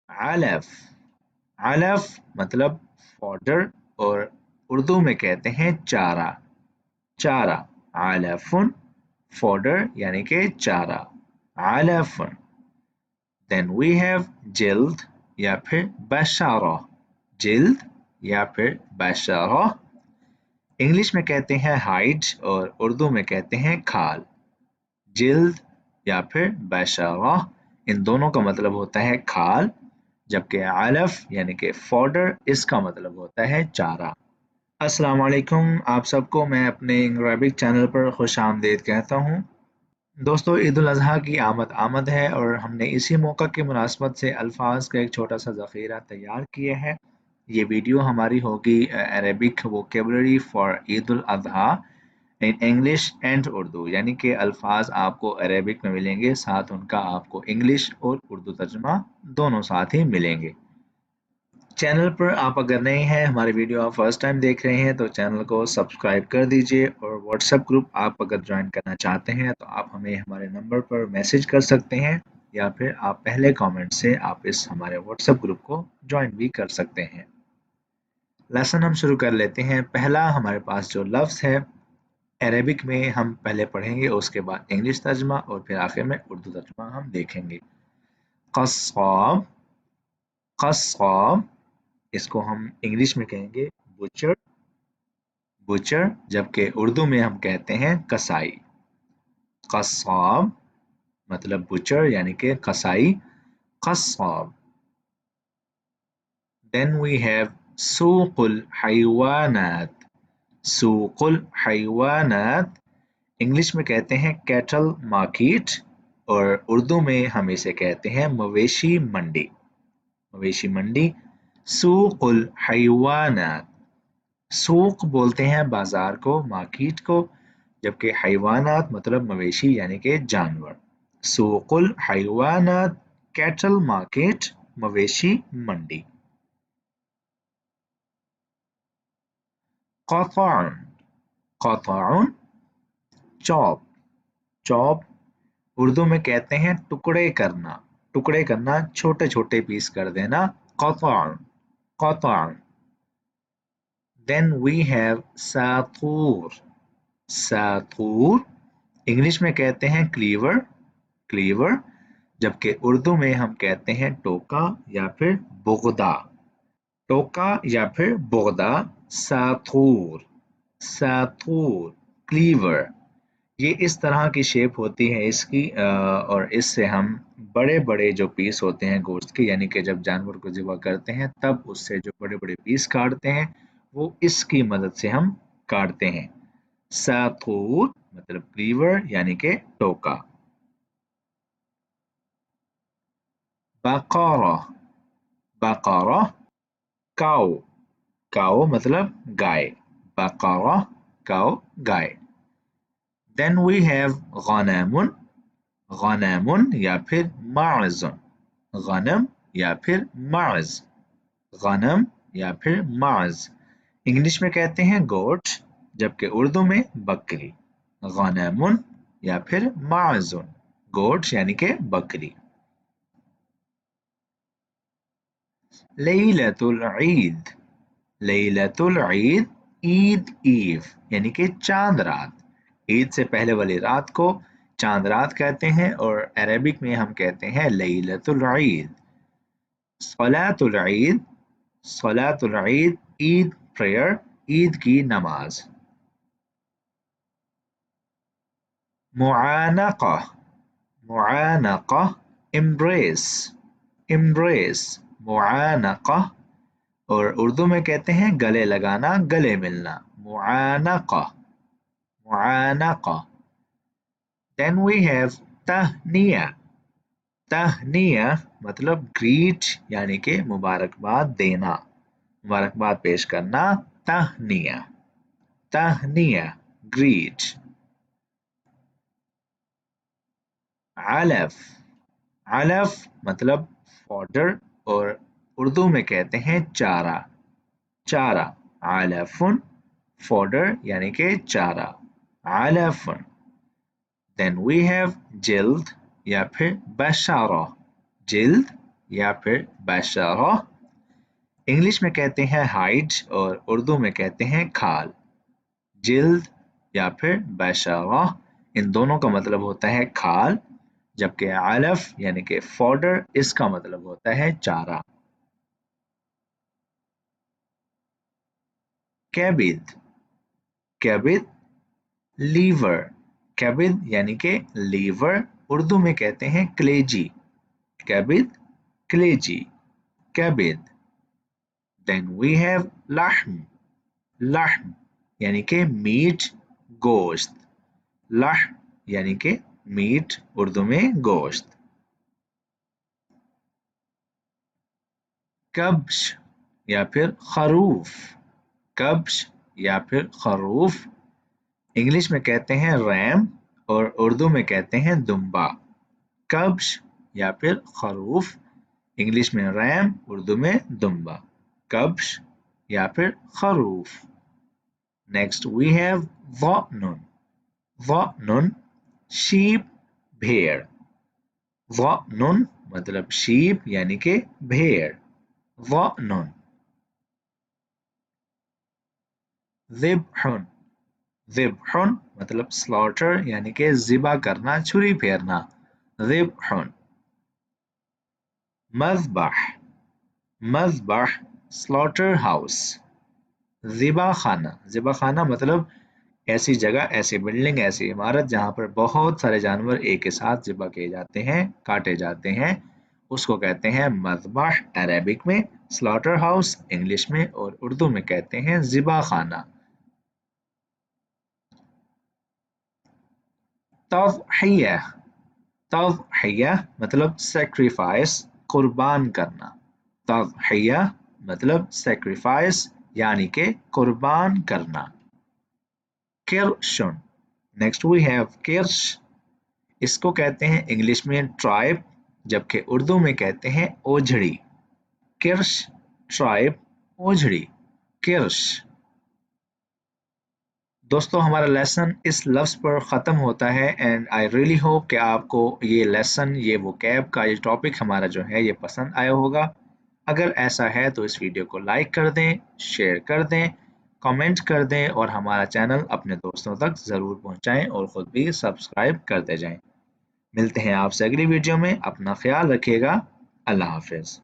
अलफ, अलफ मतलब फॉडर और उर्दू में कहते हैं चारा, चारा। अलफुन फॉडर यानी कि चारा, अलफुन। देन वी हैव जिल्द या फिर बशारा, जिल्द या फिर बशारा। इंग्लिश में कहते हैं हाइड और उर्दू में कहते हैं खाल, जिल्द या फिर बशारा, इन दोनों का मतलब होता है खाल, जबकि अलफ यानी कि फॉडर इसका मतलब होता है चारा। अस्सलाम वालेकुम, आप सबको मैं अपने अरबिक चैनल पर खुश आमदीद कहता हूँ। दोस्तों, ईद उल अज़हा की आमद आमद है और हमने इसी मौका की मुनासबत से अल्फाज का एक छोटा सा ज़ख़ीरा तैयार किया है। ये वीडियो हमारी होगी Arabic vocabulary for Eid ul Azha in English and Urdu, यानी कि अल्फाज आपको अरेबिक में मिलेंगे, साथ उनका आपको इंग्लिश और उर्दू तर्जुमा दोनों साथ ही मिलेंगे। चैनल पर आप अगर नए हैं, हमारे वीडियो आप फर्स्ट टाइम देख रहे हैं, तो चैनल को सब्सक्राइब कर दीजिए और व्हाट्सएप ग्रुप आप अगर ज्वाइन करना चाहते हैं तो आप हमें हमारे नंबर पर मैसेज कर सकते हैं या फिर आप पहले कमेंट से आप इस हमारे व्हाट्सएप ग्रुप को ज्वाइन भी कर सकते हैं। लेसन हम शुरू कर लेते हैं। पहला हमारे पास जो लफ्ज़ है अरेबिक में हम पहले पढ़ेंगे, उसके बाद इंग्लिश तर्जमा और फिर आखिर में उर्दू तर्जमा हम देखेंगे। क़स्साब, क़स्साब इसको हम इंग्लिश में कहेंगे बुचर, बुचर, जबकि उर्दू में हम कहते हैं कसाई। क़स्साब मतलब बुचर यानी कि कसाई, क़स्साब। देन वी हैव सूक़ुल हैवानात, सूक़ुल हैवानात इंग्लिश में कहते हैं कैटल मार्केट और उर्दू में हम इसे कहते हैं मवेशी मंडी, मवेशी मंडी। सूक़ुल हैवानात, सूक़ बोलते हैं बाजार को, मार्केट को, जबकि हैवानात मतलब मवेशी यानी कि जानवर। सूक़ुल हैवानात कैटल मार्केट, मवेशी मंडी। क़ताअन, क़ताअन चॉप, चॉप उर्दू में कहते हैं टुकड़े करना, टुकड़े करना, छोटे छोटे पीस कर देना, क़ताअन, क़ताअन। देन वी हैव सातूर, सातूर इंग्लिश में कहते हैं क्लीवर, क्लीवर, जबकि उर्दू में हम कहते हैं टोका या फिर बोगदा, टोका या फिर बोगदा। सातूर, सातूर क्लीवर, ये इस तरह की शेप होती है इसकी और इससे हम बड़े बड़े जो पीस होते हैं गोश्त के, यानी कि जब जानवर को ज़िबा करते हैं तब उससे जो बड़े बड़े पीस काटते हैं वो इसकी मदद से हम काटते हैं। सातूर मतलब क्लीवर यानी कि टोका। बकारा, बकारा काऊ, काऊ मतलब गाय, बकारा काऊ गाय। देन वी हैव गनामुन, गनामुन या फिर माज़ुन, गनम या फिर माज़, गनम या फिर माज़ इंग्लिश में कहते हैं गोट, जबकि उर्दू में बकरी। गनामुन या फिर माज़ुन, गोट यानी कि बकरी। लैलतुल ईद, लैलतुल ईद ईद ईव यानी कि चांद रात, ईद से पहले वाली रात को चांद रात कहते हैं और अरबिक में हम कहते हैं लैलतुल ईद। सलातुल ईद, सलातुल ईद ईद प्रेयर, ईद की नमाज। मुआनका, मुआनका एम्ब्रेस, एम्ब्रेस, मुआनका और उर्दू में कहते हैं गले लगाना, गले मिलना, मुआनका, मुआनका। Then we have Tahniya, Tahniya मतलब ग्रीट यानी कि मुबारकबाद देना, मुबारकबाद पेश करना, तहनिया, तहनिया ग्रीट। अलफ, अलफ मतलब फॉडर और उर्दू में कहते हैं चारा, चारा। अलफुन फॉडर यानी कि चारा, अलफुन। देन वी हैव जिल्द या फिर बशारा, जिल्द या फिर बशरा। इंग्लिश में कहते हैं हाइड और उर्दू में कहते हैं खाल। जिल्द या फिर बशरा, इन दोनों का मतलब होता है खाल, जबकि अलफ यानी कि फॉडर, इसका मतलब होता है चारा। कैबिद, कैबिद लीवर, कैबिद यानी कि लीवर, उर्दू में कहते हैं कलेजी। कैबिद, कलेजी, कैबिद। देन वी हैव लाहम, लाहम यानी कि मीट, गोश्त। लाह यानी कि मीट, उर्दू में गोश्त। कब्श या फिर खरूफ, कब्श या फिर खरूफ, इंग्लिश में कहते हैं रैम और उर्दू में कहते हैं दुम्बा। कब्श या फिर खरूफ, इंग्लिश में रैम, उर्दू में दुम्बा। कब्श या फिर खरूफ। नेक्स्ट वी हैव ज़अनुन, ज़अनुन शीप, भेड़। ज़अनुन मतलब शीप यानी कि भेड़। ज़अनुन। ज़िब्हुन, ज़िब्हुन मतलब स्लॉटर यानी कि ज़िबा करना, छुरी फेरना। ज़िब्हुन। मज़बह, मज़बह स्लॉटर हाउस। ज़िबा खाना, ज़िबा खाना मतलब ऐसी जगह, ऐसी बिल्डिंग, ऐसी इमारत जहाँ पर बहुत सारे जानवर एक के साथ ज़िबा किए जाते हैं, काटे जाते हैं, उसको कहते हैं मज़बह अरेबिक में, स्लॉटर हाउस इंग्लिश में, और उर्दू में कहते हैं ज़िबा खाना। तज़हिया, तज़हिया मतलब सैक्रिफाइस, कुर्बान करना। तज़हिया मतलब सैक्रिफाइस यानी कि कुर्बान करना। किरशुन, नेक्स्ट वी हैव किर्श, इसको कहते हैं इंग्लिश में ट्राइब, जबकि उर्दू में कहते हैं ओझड़ी। किर्श, ट्राइब, ओझड़ी, किर्श। दोस्तों हमारा लेसन इस लफ्ज़ पर ख़त्म होता है एंड आई रियली होप कि आपको ये लेसन, ये वोकैब का ये टॉपिक हमारा जो है ये पसंद आया होगा। अगर ऐसा है तो इस वीडियो को लाइक कर दें, शेयर कर दें, कमेंट कर दें और हमारा चैनल अपने दोस्तों तक ज़रूर पहुंचाएं और ख़ुद भी सब्सक्राइब करते जाएं। मिलते हैं आपसे अगली वीडियो में, अपना ख्याल रखिएगा। अल्लाह हाफ़िज़।